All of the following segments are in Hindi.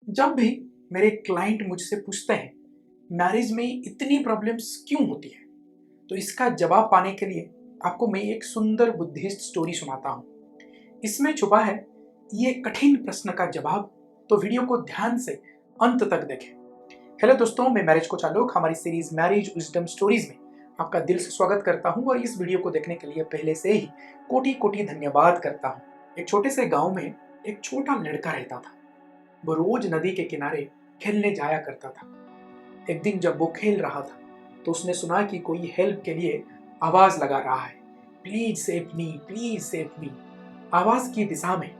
जब भी मेरे क्लाइंट मुझसे पूछते हैं मैरिज में इतनी प्रॉब्लम्स क्यों होती है, तो इसका जवाब पाने के लिए आपको मैं एक सुंदर बुद्धिस्ट स्टोरी सुनाता हूँ। इसमें छुपा है ये कठिन प्रश्न का जवाब, तो वीडियो को ध्यान से अंत तक देखें। हेलो दोस्तों, मैं मैरिज को चालुक हमारी सीरीज मैरिज विजडम स्टोरीज में आपका दिल से स्वागत करता हूँ और इस वीडियो को देखने के लिए पहले से ही कोटि कोटि धन्यवाद करता हूँ। एक छोटे से गांव में एक छोटा लड़का रहता था। वो रोज नदी के किनारे खेलने जाया करता था। एक दिन जब वो खेल रहा था तो उसने सुना कि कोई हेल्प के लिए आवाज लगा रहा है, please save me, please save me. आवाज की दिशा में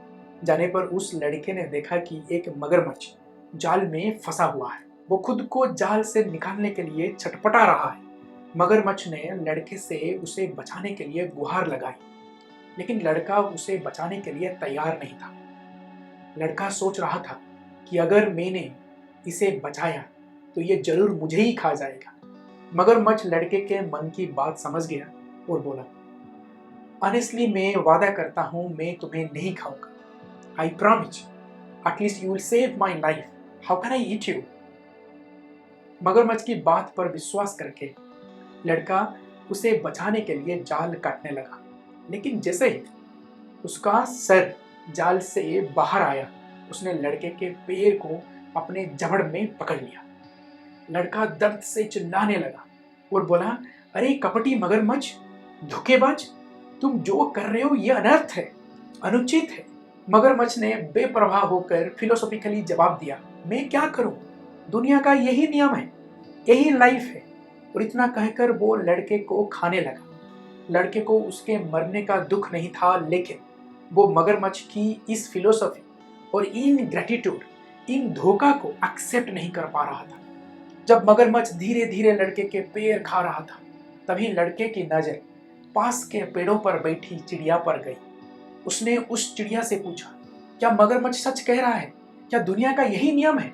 जाने पर उस लड़के ने देखा कि एक मगरमच्छ जाल में फंसा हुआ है। वो खुद को जाल से निकालने के लिए छटपटा रहा है। मगरमच्छ ने लड़के से उसे बचाने के लिए गुहार लगाई, लेकिन लड़का उसे बचाने के लिए तैयार नहीं था। लड़का सोच रहा था कि अगर मैंने इसे बचाया तो ये जरूर मुझे ही खा जाएगा। मगरमच्छ लड़के के मन की बात समझ गया और बोला, ऑनेस्टली मैं वादा करता हूं मैं तुम्हें नहीं खाऊंगा। I promise, at least you will save my life. How can I eat you? मगरमच्छ की बात पर विश्वास करके लड़का उसे बचाने के लिए जाल काटने लगा, लेकिन जैसे ही उसका सर जाल से बाहर आया उसने लड़के के पैर को अपने जबड़ में पकड़ लिया। लड़का दर्द से चिल्लाने लगा और बोला, अरे कपटी मगरमच्छ, धोखेबाज, तुम जो कर रहे हो यह अनर्थ है, अनुचित है। मगरमच्छ ने बेपरवाह होकर फिलोसॉफिकली जवाब दिया, मैं क्या करूं, दुनिया का यही नियम है, यही लाइफ है। और इतना कहकर वो लड़के को खाने लगा। लड़के को उसके मरने का दुख नहीं था, लेकिन वो मगरमच्छ की इस फिलोसॉफी और इन ग्रेटिट्यूड, इन धोखा को एक्सेप्ट नहीं कर पा रहा था। जब मगरमच्छ धीरे धीरे लड़के के पैर खा रहा था, तभी लड़के की नजर पास के पेड़ों पर बैठी चिड़िया पर गई। उसने उस चिड़िया से पूछा, क्या मगरमच्छ सच कह रहा है? क्या दुनिया का यही नियम है,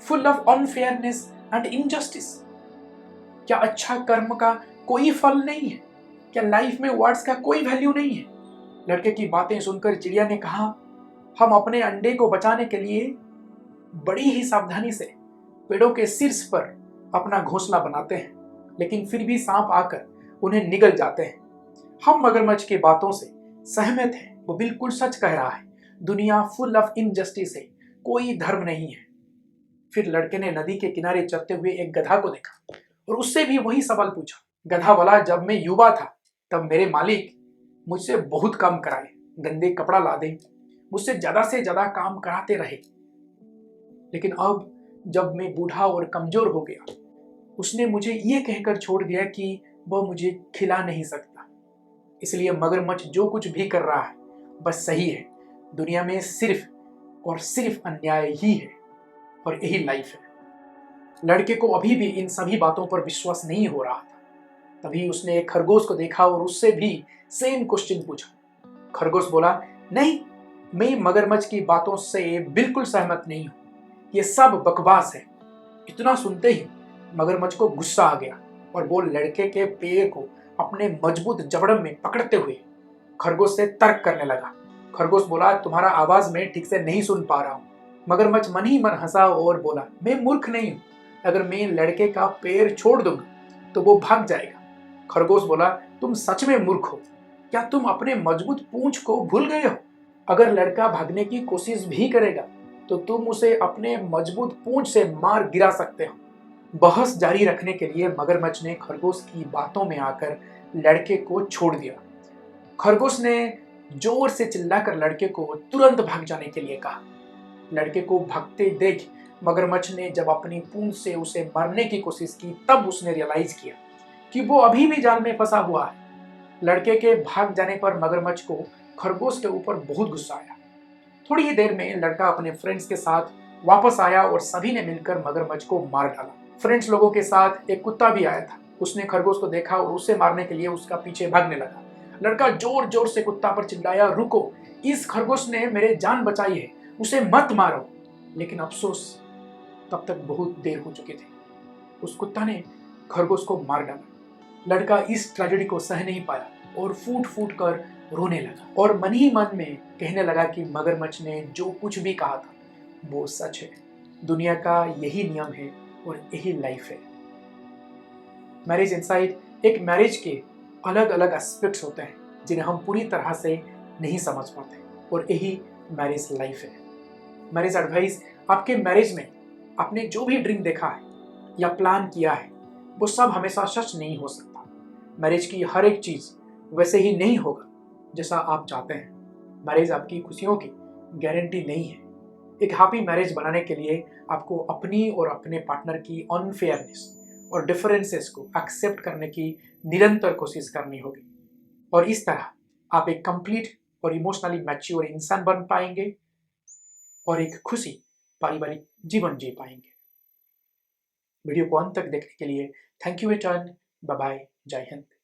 full of unfairness and injustice? क्या अच्छा कर्म का कोई फल नहीं है? क्या लाइफ में वर्ड्स का कोई वैल्यू नहीं है? लड़के की बातें सुनकर चिड़िया ने कहा, हम अपने अंडे को बचाने के लिए बड़ी ही सावधानी से पेड़ों के शीर्ष पर अपना घोंसला बनाते हैं, लेकिन फिर भी सांप आकर उन्हें निगल जाते हैं। हम मगरमच्छ की बातों से सहमत हैं, वो बिल्कुल सच कह रहा है, दुनिया फुल ऑफ इनजस्टिस है, कोई धर्म नहीं है। फिर लड़के ने नदी के किनारे चलते हुए एक गधा को देखा और उससे भी वही सवाल पूछा। गधा बोला, जब मैं युवा था तब मेरे मालिक मुझसे बहुत काम कराए, गंदे कपड़ा ला दे, मुझसे ज्यादा से ज्यादा काम कराते रहे, लेकिन अब जब मैं बूढ़ा और कमजोर हो गया उसने मुझे ये कहकर छोड़ दिया कि वह मुझे खिला नहीं सकता। इसलिए मगरमच्छ जो कुछ भी कर रहा है बस सही है। दुनिया में सिर्फ और सिर्फ अन्याय ही है और यही लाइफ है। लड़के को अभी भी इन सभी बातों पर विश्वास नहीं हो रहा था। तभी उसने एक खरगोश को देखा और उससे भी सेम क्वेश्चन पूछा। खरगोश बोला, नहीं, मैं मगरमच्छ की बातों से बिल्कुल सहमत नहीं हूं, ये सब बकवास है। इतना सुनते ही मगरमच्छ को गुस्सा आ गया और वो लड़के के पैर को अपने मजबूत जबड़े में पकड़ते हुए खरगोश से तर्क करने लगा। खरगोश बोला, तुम्हारा आवाज मैं ठीक से नहीं सुन पा रहा हूँ। मगरमच्छ मन ही मन हंसा और बोला, मैं मूर्ख नहीं हूँ, अगर मैं लड़के का पैर छोड़ दूंगा तो वो भाग जाएगा। खरगोश बोला, तुम सच में मूर्ख हो, क्या तुम अपने मजबूत पूंछ को भूल गए हो? अगर लड़का भागने की कोशिश भी करेगा तो तुम उसे अपने मजबूत पूंछ से मार गिरा सकते हो। बहस जारी रखने के लिए मगरमच्छ ने खरगोश की बातों में आकर लड़के को छोड़ दिया। खरगोश ने जोर से चिल्लाकर लड़के को तुरंत भाग जाने के लिए कहा। लड़के को भागते देख मगरमच्छ ने जब अपनी पूंछ से उसे मारने की कोशिश की तब उसने रियलाइज किया कि वो अभी भी जाल में फंसा हुआ है। लड़के के भाग जाने पर मगरमच्छ को खरगोश के ऊपर बहुत गुस्सा आया। थोड़ी ही देर में लड़का अपने फ्रेंड्स के साथ वापस आया और सभी ने मिलकर मगरमच्छ को मार डाला। फ्रेंड्स लोगों के साथ एक कुत्ता भी आया था। उसने खरगोश को देखा और उसे मारने के लिए उसका पीछे भागने लगा। लड़का जोर जोर से कुत्ता पर चिल्लाया, रुको, इस खरगोश ने मेरे जान बचाई है, उसे मत मारो। लेकिन अफसोस, तब तक बहुत देर हो चुकी थी। उस कुत्ता ने खरगोश को मार डाला। लड़का इस ट्रेजेडी को सह नहीं पाया और फूट फूट कर रोने लगा और मन ही मन में कहने लगा कि मगरमच्छ ने जो कुछ भी कहा था वो सच है। दुनिया का यही नियम है और यही लाइफ है। मैरिज इनसाइट एक मैरिज के अलग अलग एस्पेक्ट्स होते हैं जिन्हें हम पूरी तरह से नहीं समझ पाते, और यही मैरिज लाइफ है। मैरिज एडवाइस आपके मैरिज में आपने जो भी ड्रीम देखा है या प्लान किया है वो सब हमेशा सच नहीं हो सकता। मैरिज की हर एक चीज़ वैसे ही नहीं होगा जैसा आप चाहते हैं। मैरिज आपकी खुशियों की गारंटी नहीं है। एक हैप्पी मैरिज बनाने के लिए आपको अपनी और अपने पार्टनर की अनफेयरनेस और डिफरेंसेस को एक्सेप्ट करने की निरंतर कोशिश करनी होगी, और इस तरह आप एक कंप्लीट और इमोशनली मैच्योर इंसान बन पाएंगे और एक खुशी पारिवारिक जीवन जी पाएंगे। वीडियो को अंत तक देखने के लिए thank you return. Bye bye. जय हिंद।